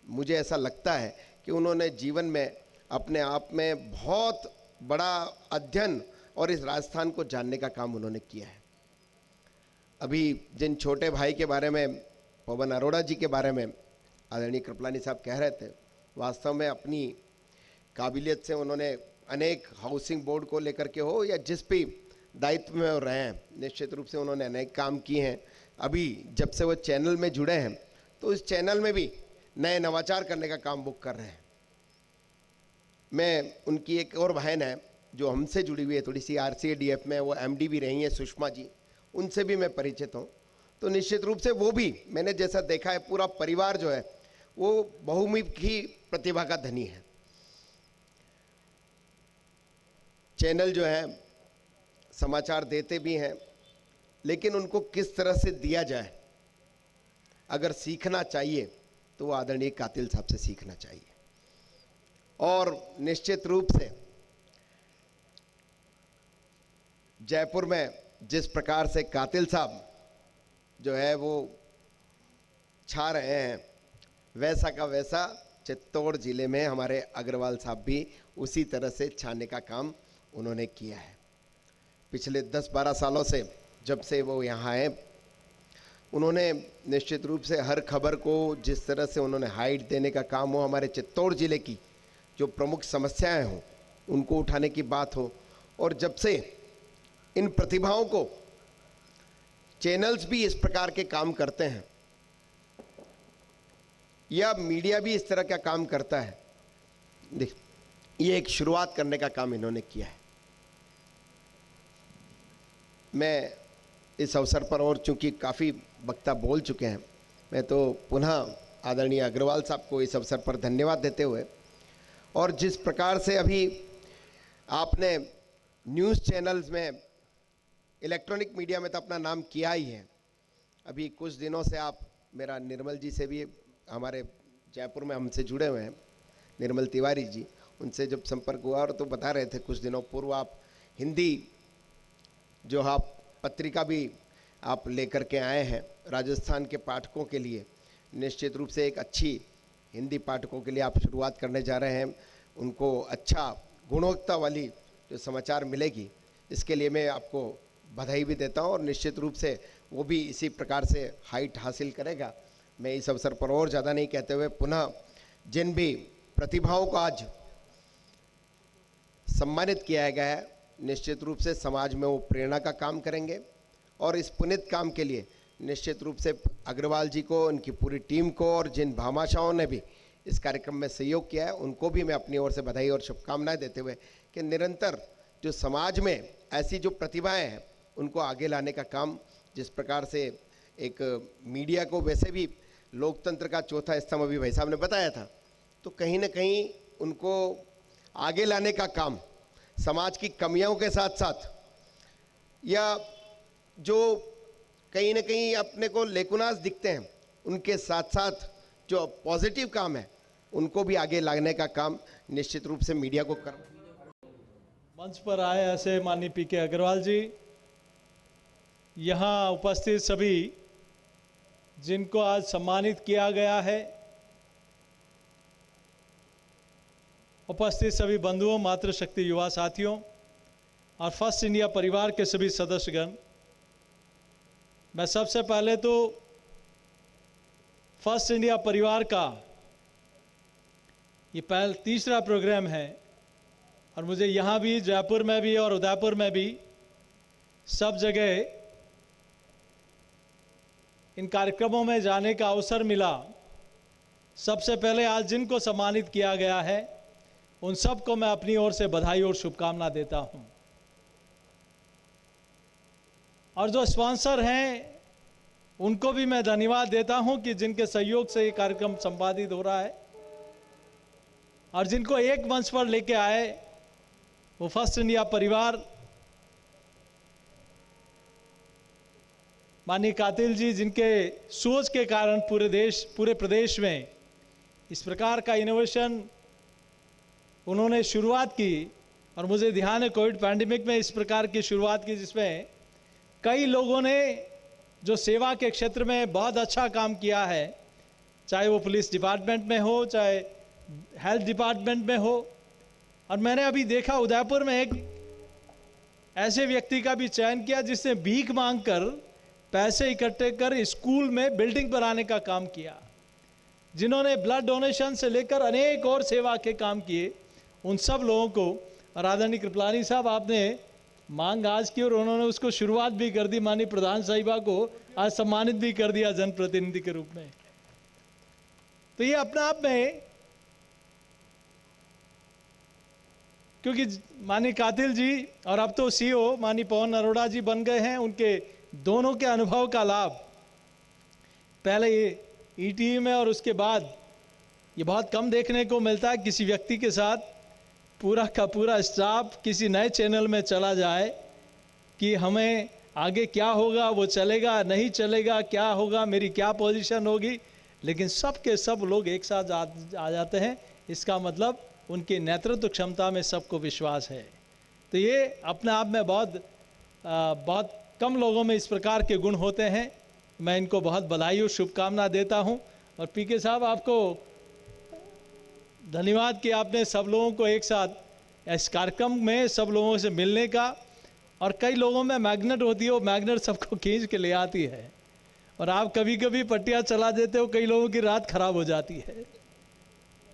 मुझे ऐसा लगता है कि उन्होंने जीवन में अपने आप में बहुत बड़ा अध्ययन और इस राजस्थान को जानने का काम उन्होंने किया है। अभी जिन छोटे भाई के बारे में, पवन अरोड़ा जी के बारे में आदरणीय कृपलानी साहब कह रहे थे, वास्तव में अपनी काबिलियत से उन्होंने अनेक हाउसिंग बोर्ड को लेकर के हो या जिस भी दायित्व में वो रहे हैं, निश्चित रूप से उन्होंने अनेक काम किए हैं। अभी जब से वो चैनल में जुड़े हैं तो इस चैनल में भी नए नवाचार करने का काम वो कर रहे हैं। मैं उनकी एक और बहन है जो हमसे जुड़ी हुई है थोड़ी सी, RCADF में वो MD भी रही हैं, सुषमा जी, उनसे भी मैं परिचित हूँ। तो निश्चित रूप से वो भी, मैंने जैसा देखा है, पूरा परिवार जो है वो बहुमुखी प्रतिभा का धनी है। चैनल जो है समाचार देते भी हैं, लेकिन उनको किस तरह से दिया जाए, अगर सीखना चाहिए तो वो आदरणीय कातिल साहब से सीखना चाहिए। और निश्चित रूप से जयपुर में जिस प्रकार से कातिल साहब जो है वो छा रहे हैं, वैसा का वैसा चित्तौड़ जिले में हमारे अग्रवाल साहब भी उसी तरह से छाने का काम उन्होंने किया है। पिछले 10-12 सालों से जब से वो यहाँ आए, उन्होंने निश्चित रूप से हर खबर को जिस तरह से उन्होंने हाइट देने का काम हो, हमारे चित्तौड़ जिले की जो प्रमुख समस्याएं हों उनको उठाने की बात हो, और जब से इन प्रतिभाओं को चैनल्स भी इस प्रकार के काम करते हैं या मीडिया भी इस तरह का काम करता है, देख, ये एक शुरुआत करने का काम इन्होंने किया है। मैं इस अवसर पर, और चूंकि काफ़ी वक्ता बोल चुके हैं, मैं तो पुनः आदरणीय अग्रवाल साहब को इस अवसर पर धन्यवाद देते हुए, और जिस प्रकार से अभी आपने न्यूज़ चैनल्स में, इलेक्ट्रॉनिक मीडिया में तो अपना नाम किया ही है। अभी कुछ दिनों से आप, मेरा निर्मल जी से भी, हमारे जयपुर में हमसे जुड़े हुए हैं निर्मल तिवारी जी, उनसे जब संपर्क हुआ और तो बता रहे थे कुछ दिनों पूर्व आप हिंदी जो आप पत्रिका भी आप लेकर के आए हैं राजस्थान के पाठकों के लिए। निश्चित रूप से एक अच्छी हिंदी पाठकों के लिए आप शुरुआत करने जा रहे हैं, उनको अच्छा गुणवत्ता वाली जो समाचार मिलेगी, इसके लिए मैं आपको बधाई भी देता हूं, और निश्चित रूप से वो भी इसी प्रकार से हाइट हासिल करेगा। मैं इस अवसर पर और ज़्यादा नहीं कहते हुए, पुनः जिन भी प्रतिभाओं को आज सम्मानित किया गया है, निश्चित रूप से समाज में वो प्रेरणा का काम करेंगे, और इस पुनीत काम के लिए निश्चित रूप से अग्रवाल जी को, उनकी पूरी टीम को, और जिन भामाशाओं ने भी इस कार्यक्रम में सहयोग किया है, उनको भी मैं अपनी ओर से बधाई और शुभकामनाएं देते हुए कि निरंतर जो समाज में ऐसी जो प्रतिभाएं हैं उनको आगे लाने का काम, जिस प्रकार से एक मीडिया को वैसे भी लोकतंत्र का चौथा स्तंभ अभी भाई साहब ने बताया था, तो कहीं ना कहीं उनको आगे लाने का काम समाज की कमियों के साथ साथ, या जो कहीं ना कहीं अपने को लेकुनास दिखते हैं उनके साथ साथ जो पॉजिटिव काम है उनको भी आगे लाने का काम निश्चित रूप से मीडिया को करना। मंच पर आए ऐसे माननीय पीके अग्रवाल जी, यहाँ उपस्थित सभी जिनको आज सम्मानित किया गया है, उपस्थित सभी बंधुओं, मातृशक्ति युवा साथियों और फर्स्ट इंडिया परिवार के सभी सदस्यगण, मैं सबसे पहले तो फर्स्ट इंडिया परिवार का ये तीसरा प्रोग्राम है और मुझे यहाँ भी, जयपुर में भी और उदयपुर में भी, सब जगह इन कार्यक्रमों में जाने का अवसर मिला। सबसे पहले आज जिनको सम्मानित किया गया है उन सबको मैं अपनी ओर से बधाई और शुभकामना देता हूं। और जो स्पॉन्सर हैं उनको भी मैं धन्यवाद देता हूं कि जिनके सहयोग से ये कार्यक्रम संपादित हो रहा है, और जिनको एक मंच पर लेके आए वो फर्स्ट इंडिया परिवार, माननीय कातिल जी, जिनके सोच के कारण पूरे प्रदेश में इस प्रकार का इनोवेशन उन्होंने शुरुआत की। और मुझे ध्यान है कोविड पैंडेमिक में इस प्रकार की शुरुआत की जिसमें कई लोगों ने जो सेवा के क्षेत्र में बहुत अच्छा काम किया है, चाहे वो पुलिस डिपार्टमेंट में हो, चाहे हेल्थ डिपार्टमेंट में हो। और मैंने अभी देखा उदयपुर में एक ऐसे व्यक्ति का भी चयन किया जिसने भीख मांगकर पैसे इकट्ठे कर स्कूल में बिल्डिंग बनाने का काम किया, जिन्होंने ब्लड डोनेशन से लेकर अनेक और सेवा के काम किए। उन सब लोगों को, और आदरणीय कृपलानी साहब, आपने मांग आज की और उन्होंने उसको शुरुआत भी कर दी, माननीय प्रधान साहिबा को आज सम्मानित भी कर दिया जनप्रतिनिधि के रूप में। तो ये अपने आप में, क्योंकि माननीय कातिल जी और अब तो सीईओ माननीय पवन अरोड़ा जी बन गए हैं, उनके दोनों के अनुभव का लाभ पहले ये ईटीवी में और उसके बाद ये बहुत कम देखने को मिलता है। किसी व्यक्ति के साथ पूरा का पूरा स्टाफ किसी नए चैनल में चला जाए कि हमें आगे क्या होगा, वो चलेगा नहीं चलेगा, क्या होगा, मेरी क्या पोजीशन होगी, लेकिन सब के सब लोग एक साथ आ जाते हैं। इसका मतलब उनकी नेतृत्व क्षमता में सबको विश्वास है। तो ये अपने आप में बहुत कम लोगों में इस प्रकार के गुण होते हैं। मैं इनको बहुत बधाई और शुभकामना देता हूं। और पीके साहब, आपको धन्यवाद कि आपने सब लोगों को एक साथ इस कार्यक्रम में सब लोगों से मिलने का, और कई लोगों में मैग्नेट होती है, वो मैग्नेट सबको खींच के ले आती है, और आप कभी कभी पट्टियाँ चला देते हो, कई लोगों की रात खराब हो जाती है।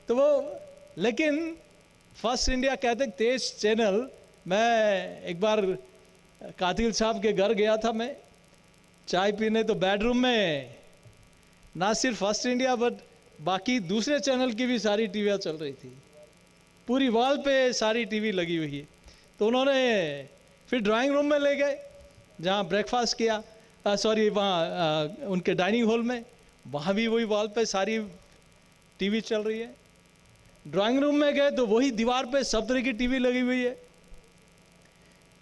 तो वो, लेकिन फर्स्ट इंडिया कहते तेज चैनल, मैं एक बार कातिल साहब के घर गया था मैं चाय पीने, तो बेडरूम में ना सिर्फ फर्स्ट इंडिया बट बाकी दूसरे चैनल की भी सारी टीवियाँ चल रही थी, पूरी वॉल पे सारी टीवी लगी हुई है। तो उन्होंने फिर ड्राइंग रूम में ले गए जहाँ ब्रेकफास्ट किया, वहाँ उनके डाइनिंग हॉल में, वहाँ भी वही वॉल पे सारी टीवी चल रही है। ड्राइंग रूम में गए तो वही दीवार पे सब तरह की टीवी लगी हुई है।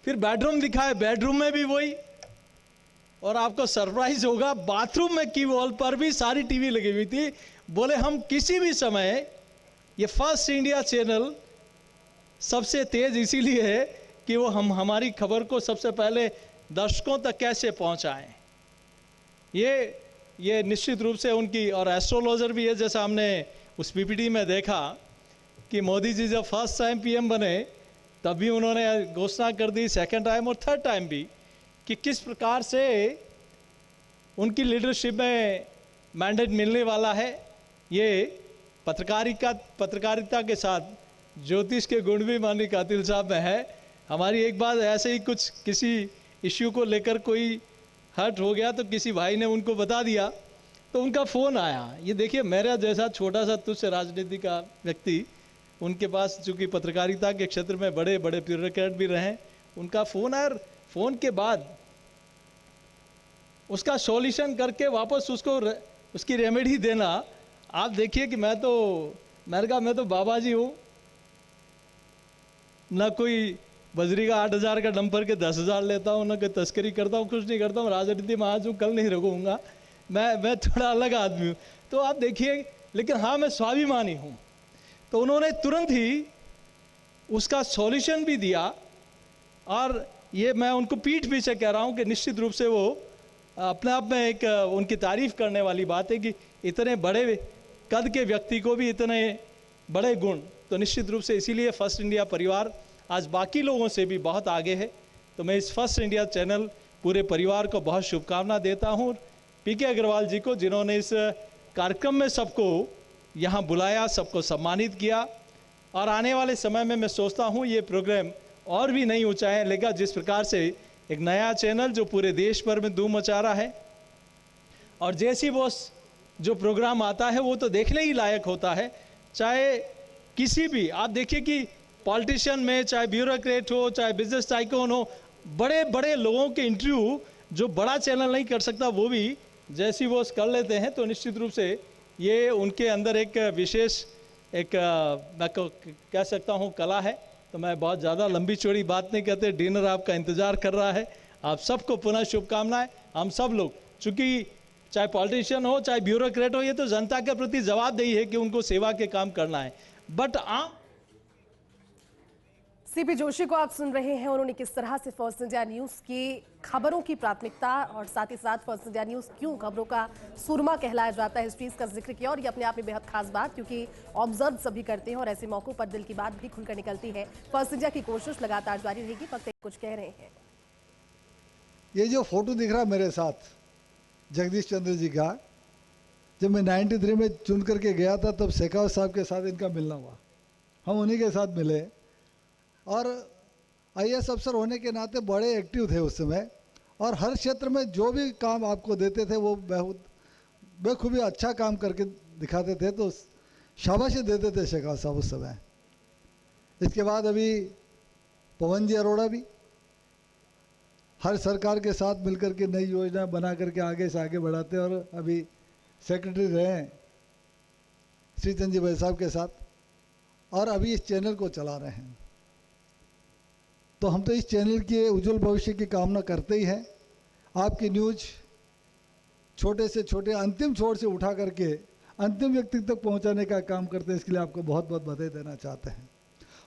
फिर बेडरूम दिखाए, बेडरूम में भी वही, और आपको सरप्राइज होगा बाथरूम में की वॉल पर भी सारी टीवी लगी हुई थी। बोले हम किसी भी समय, ये फर्स्ट इंडिया चैनल सबसे तेज इसीलिए है कि वो हमारी खबर को सबसे पहले दर्शकों तक कैसे पहुंचाएं। ये निश्चित रूप से उनकी, और एस्ट्रोलॉजर भी है, जैसा हमने उस पीपीटी में देखा कि मोदी जी जब फर्स्ट टाइम पीएम बने तब भी उन्होंने घोषणा कर दी, सेकंड टाइम और थर्ड टाइम भी, कि किस प्रकार से उनकी लीडरशिप में मैंडेट मिलने वाला है। ये पत्रकारिता के साथ ज्योतिष के गुण भी माननीय कातिल साहब में है। हमारी एक बात ऐसे ही कुछ किसी इश्यू को लेकर कोई हर्ट हो गया तो किसी भाई ने उनको बता दिया, तो उनका फ़ोन आया। ये देखिए, मेरा जैसा छोटा सा तुच्छ राजनीति का व्यक्ति उनके पास चूंकि पत्रकारिता के क्षेत्र में बड़े बड़े ब्यूरोक्रेट भी रहे, उनका फ़ोन आया, फ़ोन के बाद उसका सॉल्यूशन करके वापस उसको उसकी रेमेडी देना। आप देखिए कि मैं तो बाबा जी हूँ, ना कोई बजरी का 8,000 का डंपर के 10,000 लेता हूँ, ना कोई तस्करी करता हूँ, कुछ नहीं करता हूँ, राजनीति में आज हूँ कल नहीं रहूँगा, मैं थोड़ा अलग आदमी हूँ। तो आप देखिए, लेकिन हाँ मैं स्वाभिमानी हूँ। तो उन्होंने तुरंत ही उसका सॉल्यूशन भी दिया, और ये मैं उनको पीठ पीछे कह रहा हूँ कि निश्चित रूप से वो अपने आप में एक उनकी तारीफ करने वाली बात है कि इतने बड़े कद के व्यक्ति को भी इतने बड़े गुण। तो निश्चित रूप से इसीलिए फर्स्ट इंडिया परिवार आज बाकी लोगों से भी बहुत आगे है। तो मैं इस फर्स्ट इंडिया चैनल पूरे परिवार को बहुत शुभकामना देता हूँ। पीके अग्रवाल जी को, जिन्होंने इस कार्यक्रम में सबको यहाँ बुलाया, सबको सम्मानित किया, और आने वाले समय में मैं सोचता हूँ ये प्रोग्राम और भी नई ऊंचाइयाँ लेगा। जिस प्रकार से एक नया चैनल जो पूरे देश भर में धूम मचा रहा है, और जैसी बॉस जो प्रोग्राम आता है वो तो देखने ही लायक होता है। चाहे किसी भी, आप देखिए कि पॉलिटिशियन में चाहे ब्यूरोक्रेट हो, चाहे बिजनेस टाइकून हो, बड़े बड़े लोगों के इंटरव्यू जो बड़ा चैनल नहीं कर सकता वो भी जैसी वो कर लेते हैं। तो निश्चित रूप से ये उनके अंदर एक विशेष मैं कह सकता हूँ कला है। तो मैं बहुत ज़्यादा लंबी चौड़ी बात नहीं कहते, डिनर आपका इंतज़ार कर रहा है। आप सबको पुनः शुभकामनाएं। हम सब लोग, चूँकि चाहे पॉलिटिशियन हो चाहे ब्यूरोक्रेट हो, ये तो जनता के प्रति जवाबदेही है कि उनको सेवा के काम करना है। बट आप सीपी जोशी को आप सुन रहे हैं, उन्होंने किस तरह से फर्स्ट इंडिया न्यूज की खबरों की प्राथमिकता और साथ ही साथ फर्स्ट इंडिया न्यूज क्यों खबरों का सुरमा कहलाया जाता है, इस चीज का जिक्र किया। और ये अपने आप में बेहद खास बात, क्योंकि ऑब्जर्व सभी करते हैं और ऐसे मौकों पर दिल की बात भी खुलकर निकलती है। फर्स्ट इंडिया की कोशिश लगातार जारी रहेगी। वक्त कुछ कह रहे हैं। ये जो फोटो दिख रहा है मेरे साथ जगदीश चंद्र जी का, जब मैं 93 में चुन करके गया था तब शेखावत साहब के साथ इनका मिलना हुआ, हम उन्हीं के साथ मिले। और IAS अफसर होने के नाते बड़े एक्टिव थे उस समय, और हर क्षेत्र में जो भी काम आपको देते थे वो बहुत बखूबी अच्छा काम करके दिखाते थे, तो शाबाशी देते थे शेखावत साहब उस समय। इसके बाद अभी पवन जी अरोड़ा भी हर सरकार के साथ मिलकर के नई योजना बना करके आगे से आगे बढ़ाते, और अभी सेक्रेटरी रहे हैं श्रीचंद जी भाई साहब के साथ, और अभी इस चैनल को चला रहे हैं। तो हम तो इस चैनल के उज्जवल भविष्य की कामना करते ही हैं। आपकी न्यूज छोटे से छोटे अंतिम छोर से उठा करके अंतिम व्यक्ति तक पहुंचाने का काम करते हैं, इसके लिए आपको बहुत बहुत बधाई देना चाहते हैं।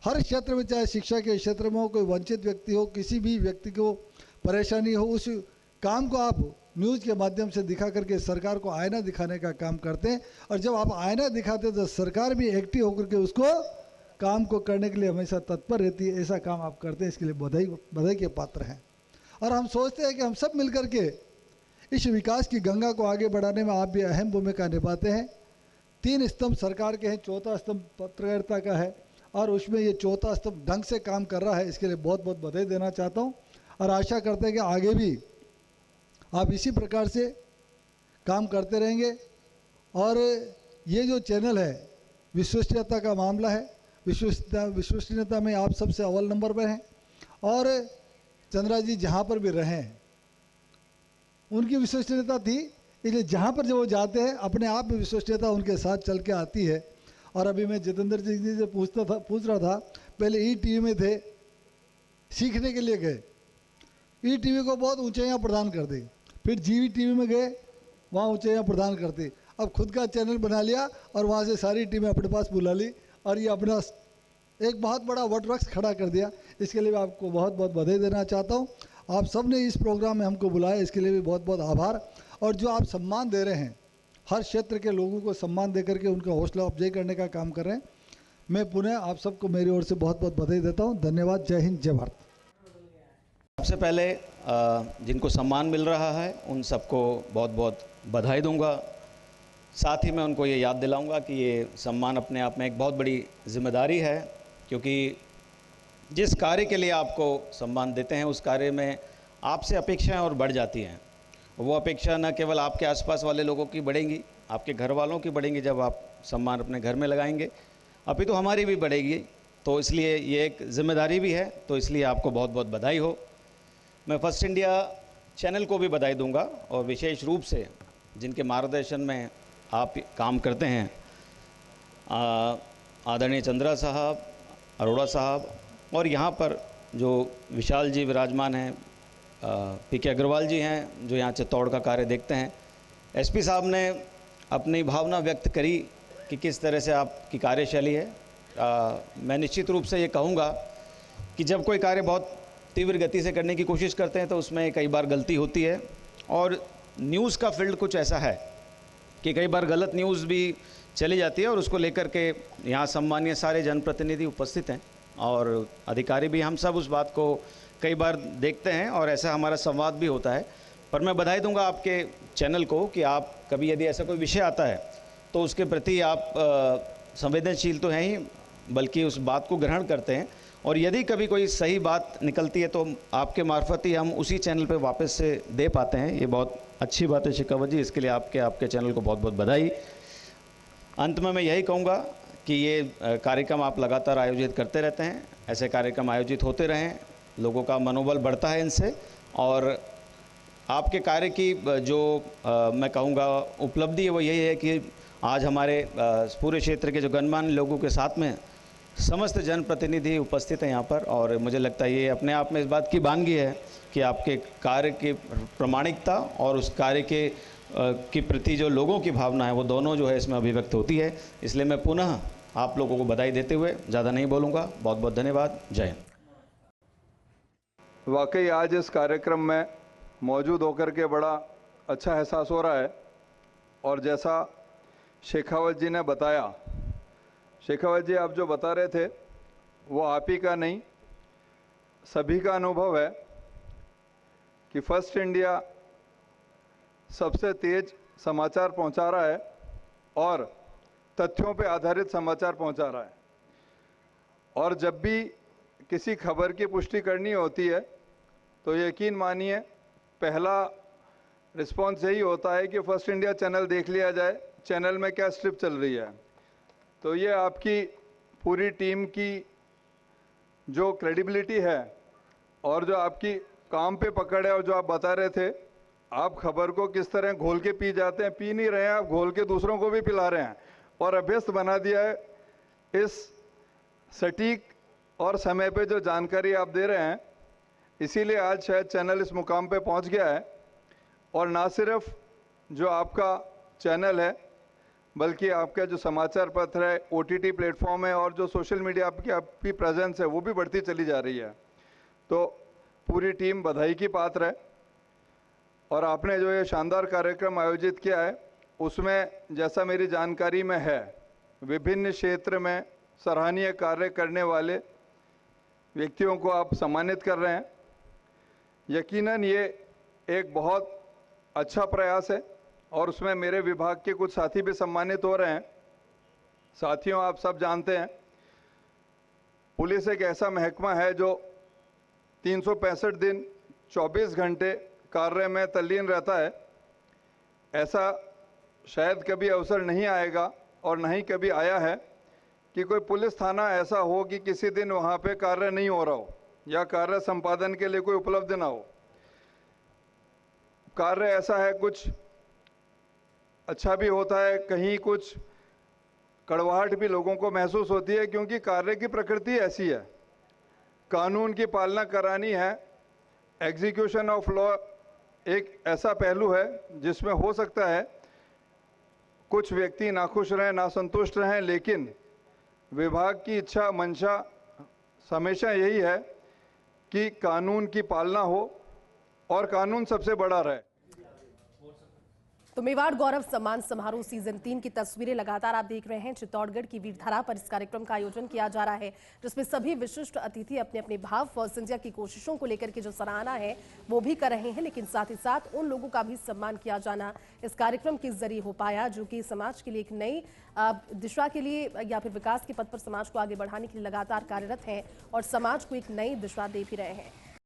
हर क्षेत्र में, चाहे शिक्षा के क्षेत्र में हो, कोई वंचित व्यक्ति हो, किसी भी व्यक्ति को परेशानी हो, उस काम को आप न्यूज़ के माध्यम से दिखा करके सरकार को आईना दिखाने का काम करते हैं। और जब आप आईना दिखाते हैं तो सरकार भी एक्टिव होकर के उसको काम को करने के लिए हमेशा तत्पर रहती है। ऐसा काम आप करते हैं, इसके लिए बधाई के पात्र हैं। और हम सोचते हैं कि हम सब मिलकर के इस विकास की गंगा को आगे बढ़ाने में आप भी अहम भूमिका निभाते हैं। 3 स्तंभ सरकार के हैं, चौथा स्तंभ पत्रकारिता का है, और उसमें ये चौथा स्तंभ ढंग से काम कर रहा है। इसके लिए बहुत बहुत बधाई देना चाहता हूँ, और आशा करते हैं कि आगे भी आप इसी प्रकार से काम करते रहेंगे। और ये जो चैनल है, विश्वसनीयता का मामला है, विश्वसनीयता में आप सबसे अव्वल नंबर पर हैं। और चंद्रा जी जहाँ पर भी रहे हैं उनकी विश्वसनीयता थी, इसलिए जहाँ पर जो वो जाते हैं अपने आप में विश्वसनीयता उनके साथ चल के आती है। और अभी मैं जितेंद्र जी से पूछ रहा था, पहले ETV में थे, सीखने के लिए गए, ETV को बहुत ऊंचाइयाँ प्रदान कर दी, फिर GVTV में गए, वहाँ ऊंचाइयाँ प्रदान करती, अब खुद का चैनल बना लिया और वहाँ से सारी टीमें अपने पास बुला ली, और ये अपना एक बहुत बड़ा वटवृक्ष खड़ा कर दिया। इसके लिए मैं आपको बहुत बहुत बधाई देना चाहता हूँ। आप सब ने इस प्रोग्राम में हमको बुलाया, इसके लिए भी बहुत बहुत आभार। और जो आप सम्मान दे रहे हैं, हर क्षेत्र के लोगों को सम्मान दे करके उनका हौसला अफजाई करने का काम कर रहे हैं, मैं पुनः आप सबको मेरी ओर से बहुत बहुत बधाई देता हूँ। धन्यवाद। जय हिंद, जय भारत। सबसे पहले जिनको सम्मान मिल रहा है उन सबको बहुत बहुत बधाई दूंगा। साथ ही मैं उनको ये याद दिलाऊंगा कि ये सम्मान अपने आप में एक बहुत बड़ी जिम्मेदारी है, क्योंकि जिस कार्य के लिए आपको सम्मान देते हैं उस कार्य में आपसे अपेक्षाएं और बढ़ जाती हैं। वो अपेक्षा न केवल आपके आसपास वाले लोगों की बढ़ेंगी, आपके घर वालों की बढ़ेंगी जब आप सम्मान अपने घर में लगाएंगे, अपितु हमारी भी बढ़ेगी। तो इसलिए ये एक जिम्मेदारी भी है, तो इसलिए आपको बहुत बहुत बधाई हो। मैं फर्स्ट इंडिया चैनल को भी बधाई दूंगा और विशेष रूप से जिनके मार्गदर्शन में आप काम करते हैं, आदरणीय चंद्रा साहब, अरोड़ा साहब, और यहाँ पर जो विशाल जी विराजमान हैं, पीके अग्रवाल जी हैं जो यहाँ चित्तौड़ का कार्य देखते हैं। एसपी साहब ने अपनी भावना व्यक्त करी कि किस तरह से आपकी कार्यशैली है। मैं निश्चित रूप से ये कहूँगा कि जब कोई कार्य बहुत तीव्र गति से करने की कोशिश करते हैं तो उसमें कई बार गलती होती है, और न्यूज़ का फील्ड कुछ ऐसा है कि कई बार गलत न्यूज़ भी चली जाती है, और उसको लेकर के यहाँ सम्मानीय सारे जनप्रतिनिधि उपस्थित हैं और अधिकारी भी, हम सब उस बात को कई बार देखते हैं और ऐसा हमारा संवाद भी होता है। पर मैं बधाई दूंगा आपके चैनल को कि आप कभी यदि ऐसा कोई विषय आता है तो उसके प्रति आप संवेदनशील तो हैं ही, बल्कि उस बात को ग्रहण करते हैं, और यदि कभी कोई सही बात निकलती है तो आपके मार्फत ही हम उसी चैनल पे वापस से दे पाते हैं। ये बहुत अच्छी बात है शेखावत जी, इसके लिए आपके चैनल को बहुत बहुत बधाई। अंत में मैं यही कहूँगा कि ये कार्यक्रम आप लगातार आयोजित करते रहते हैं, ऐसे कार्यक्रम आयोजित होते रहें, लोगों का मनोबल बढ़ता है इनसे, और आपके कार्य की जो मैं कहूँगा उपलब्धि है वो यही है कि आज हमारे पूरे क्षेत्र के जो गणमान्य लोगों के साथ में समस्त जनप्रतिनिधि उपस्थित हैं यहाँ पर, और मुझे लगता है ये अपने आप में इस बात की बानगी है कि आपके कार्य की प्रामाणिकता और उस कार्य के प्रति जो लोगों की भावना है वो दोनों जो है इसमें अभिव्यक्त होती है। इसलिए मैं पुनः आप लोगों को बधाई देते हुए ज़्यादा नहीं बोलूँगा। बहुत बहुत धन्यवाद। जय हिंद। वाकई आज इस कार्यक्रम में मौजूद होकर के बड़ा अच्छा एहसास हो रहा है, और जैसा शेखावत जी ने बताया, शेखावत जी आप जो बता रहे थे वो आप ही का नहीं सभी का अनुभव है कि फर्स्ट इंडिया सबसे तेज समाचार पहुंचा रहा है और तथ्यों पे आधारित समाचार पहुंचा रहा है। और जब भी किसी खबर की पुष्टि करनी होती है तो यकीन मानिए पहला रिस्पॉन्स यही होता है कि फर्स्ट इंडिया चैनल देख लिया जाए, चैनल में क्या स्ट्रिप चल रही है। तो ये आपकी पूरी टीम की जो क्रेडिबिलिटी है और जो आपकी काम पे पकड़ है, और जो आप बता रहे थे आप खबर को किस तरह घोल के पी जाते हैं, पी नहीं रहे हैं आप, घोल के दूसरों को भी पिला रहे हैं और अभ्यस्त बना दिया है। इस सटीक और समय पे जो जानकारी आप दे रहे हैं, इसीलिए आज शायद चैनल इस मुकाम पे पहुंच गया है। और ना सिर्फ जो आपका चैनल है बल्कि आपका जो समाचार पत्र है, OTT प्लेटफॉर्म है, और जो सोशल मीडिया आपकी प्रेजेंस है वो भी बढ़ती चली जा रही है। तो पूरी टीम बधाई की पात्र है। और आपने जो ये शानदार कार्यक्रम आयोजित किया है उसमें जैसा मेरी जानकारी में है विभिन्न क्षेत्र में सराहनीय कार्य करने वाले व्यक्तियों को आप सम्मानित कर रहे हैं। यकीनन ये एक बहुत अच्छा प्रयास है और उसमें मेरे विभाग के कुछ साथी भी सम्मानित हो रहे हैं। साथियों, आप सब जानते हैं पुलिस एक ऐसा महकमा है जो 365 दिन 24 घंटे कार्य में तल्लीन रहता है। ऐसा शायद कभी अवसर नहीं आएगा और नहीं कभी आया है कि कोई पुलिस थाना ऐसा हो कि किसी दिन वहाँ पे कार्य नहीं हो रहा हो या कार्य संपादन के लिए कोई उपलब्ध ना हो। कार्य ऐसा है, कुछ अच्छा भी होता है, कहीं कुछ कड़वाहट भी लोगों को महसूस होती है, क्योंकि कार्य की प्रकृति ऐसी है। कानून की पालना करानी है। एग्जीक्यूशन ऑफ लॉ एक ऐसा पहलू है जिसमें हो सकता है कुछ व्यक्ति नाखुश रहें, नासंतुष्ट रहें, लेकिन विभाग की इच्छा मंशा हमेशा यही है कि कानून की पालना हो और कानून सबसे बड़ा रहे। तो मेवाड़ गौरव सम्मान समारोह सीजन 3 की तस्वीरें लगातार आप देख रहे हैं। चित्तौड़गढ़ की वीरधारा पर इस कार्यक्रम का आयोजन किया जा रहा है, जिसमें सभी विशिष्ट अतिथि अपने अपने भाव फर्स्ट इंडिया की कोशिशों को लेकर के जो सराहना है वो भी कर रहे हैं, लेकिन साथ ही साथ उन लोगों का भी सम्मान किया जाना इस कार्यक्रम के जरिए हो पाया जो कि समाज के लिए एक नई दिशा के लिए या फिर विकास के पथ पर समाज को आगे बढ़ाने के लिए लगातार कार्यरत हैं और समाज को एक नई दिशा दे भी रहे हैं।